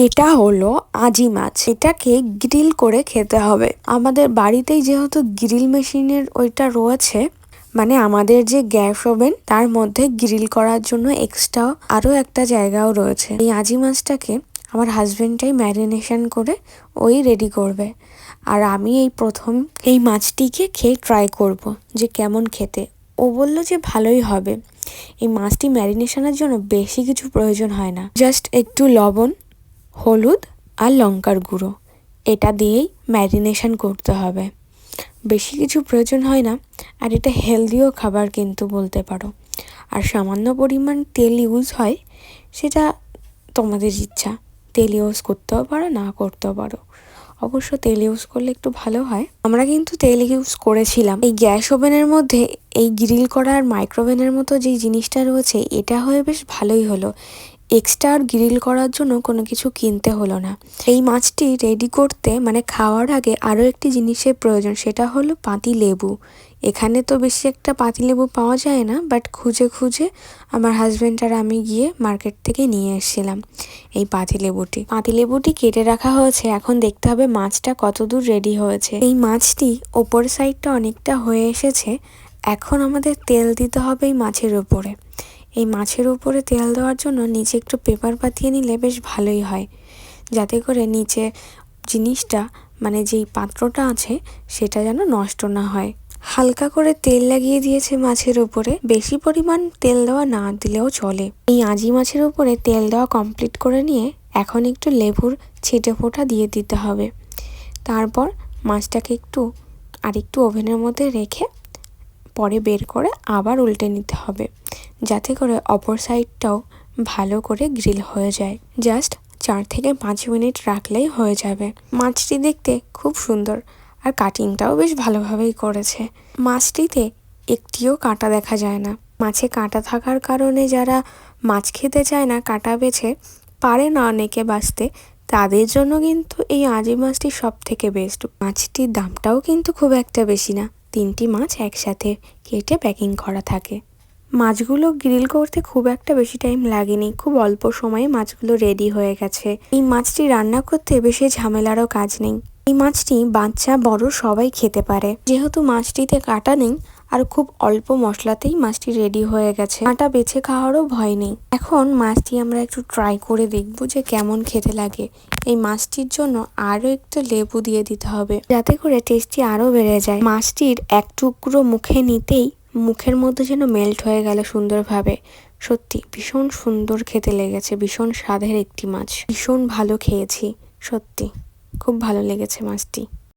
এটা হলো আজি মাছ। এটাকে গ্রিল করে খেতে হবে। আমাদের বাড়িতেই যেহেতু গ্রিল মেশিনের ওইটা রয়েছে, মানে আমাদের যে গ্যাস ওভেন তার মধ্যে গ্রিল করার জন্য এক্সট্রা আরো একটা জায়গাও রয়েছে। এই আজি মাছটাকে আমার হাজবেন্ডটাই ম্যারিনেশন করে ওই রেডি করবে, আর আমি এই প্রথম এই মাছটিকে খেয়ে ট্রাই করব যে কেমন খেতে। ও বলল যে ভালোই হবে। এই মাছটি ম্যারিনেশনের জন্য বেশি কিছু প্রয়োজন হয় না, জাস্ট একটু লবণ, হলুদ আর লঙ্কার গুঁড়ো, এটা দিয়েই ম্যারিনেশন করতে হবে। বেশি কিছু প্রয়োজন হয় না, আর এটা হেলদিও খাবার কিন্তু বলতে পারো। আর সামান্য পরিমাণ তেল ইউজ হয়, সেটা তোমাদের ইচ্ছা, তেল ইউজ করতেও পারো না করতেও পারো। অবশ্য তেল ইউজ করলে একটু ভালো হয়। আমরা কিন্তু তেল ইউজ করেছিলাম। এই গ্যাস ওভেনের মধ্যে এই গ্রিল করার মাইক্রোওভেনের মতো যেই জিনিসটা রয়েছে, এটা হয়ে বেশ ভালোই হলো। এক্সট্রা আর গ্রিল করার জন্য কোনো কিছু কিনতে হলো না। এই মাছটি রেডি করতে মানে খাওয়ার আগে আরও একটি জিনিসের প্রয়োজন, সেটা হলো পাতিলেবু। এখানে তো বেশি একটা পাতিলেবু পাওয়া যায় না, বাট খুঁজে খুঁজে আমার হাজব্যান্ড আর আমি গিয়ে মার্কেট থেকে নিয়ে এসেছিলাম এই পাতিলেবুটি কেটে রাখা হয়েছে। এখন দেখতে হবে মাছটা কতদূর রেডি হয়েছে। এই মাছটি ওপর সাইডটা অনেকটা হয়ে এসেছে। এখন আমাদের তেল দিতে হবে এই মাছের উপরে। এই মাছের উপরে তেল দেওয়ার জন্য নিচে একটু পেপার পাতিয়ে নিলে বেশ ভালোই হয়, যাতে করে নিচে জিনিসটা মানে যেই পাত্রটা আছে সেটা যেন নষ্ট না হয়। হালকা করে তেল লাগিয়ে দিয়েছে মাছের উপরে, বেশি পরিমাণ তেল দেওয়া না দিলেও চলে। এই আজি মাছের উপরে তেল দেওয়া কমপ্লিট করে নিয়ে এখন একটু লেবুর ছিটে ফোঁটা দিয়ে দিতে হবে। তারপর মাছটাকে একটু ওভেনের মধ্যে রেখে পরে বের করে আবার উল্টে নিতে হবে, যাতে করে অপর সাইডটাও ভালো করে গ্রিল হয়ে যায়। জাস্ট 4 থেকে 5 মিনিট রাখলেই হয়ে যাবে। মাছটি দেখতে খুব সুন্দর, আর কাটিংটাও বেশ ভালোভাবেই করেছে। মাছটিতে একটিও কাঁটা দেখা যায় না। মাছে কাঁটা থাকার কারণে যারা মাছ খেতে চায় না, কাঁটা বেছে পারে না অনেকে বাছতে, তাদের জন্য কিন্তু এই আজি মাছটি সব থেকে বেস্ট। মাছটির দামটাও কিন্তু খুব একটা বেশি না, 3টি মাছ একসাথে কেটে প্যাকিং করা থাকে। মাছগুলো গ্রিল করতে খুব একটা বেশি টাইম লাগেনি, খুব অল্প সময়ে মাছগুলো রেডি হয়ে গেছে। এই মাছটি রান্না করতে বেশি ঝামেলারও কাজ নেই। এই মাছটি বাচ্চা বড় সবাই খেতে পারে, যেহেতু মাছটিতে কাঁটা নেই আর খুব অল্প মশলাতেই মাছটি রেডি হয়ে গেছে। কাঁটা বেছে খাওয়ারও ভয় নেই। এখন মাছটি আমরা একটু ট্রাই করে দেখবো যে কেমন খেতে লাগে। এই মাছটির জন্য আরও একটু লেবু দিয়ে দিতে হবে, যাতে করে টেস্টটি আরও বেড়ে যায়। মাছটির এক টুকরো মুখে নিতেই মুখের মধ্যে যেন মেল্ট হয়ে গেল সুন্দরভাবে। সত্যি ভীষণ সুন্দর খেতে লেগেছে, ভীষণ স্বাদের একটি মাছ। ভীষণ ভালো খেয়েছি, সত্যি খুব ভালো লেগেছে মাছটি।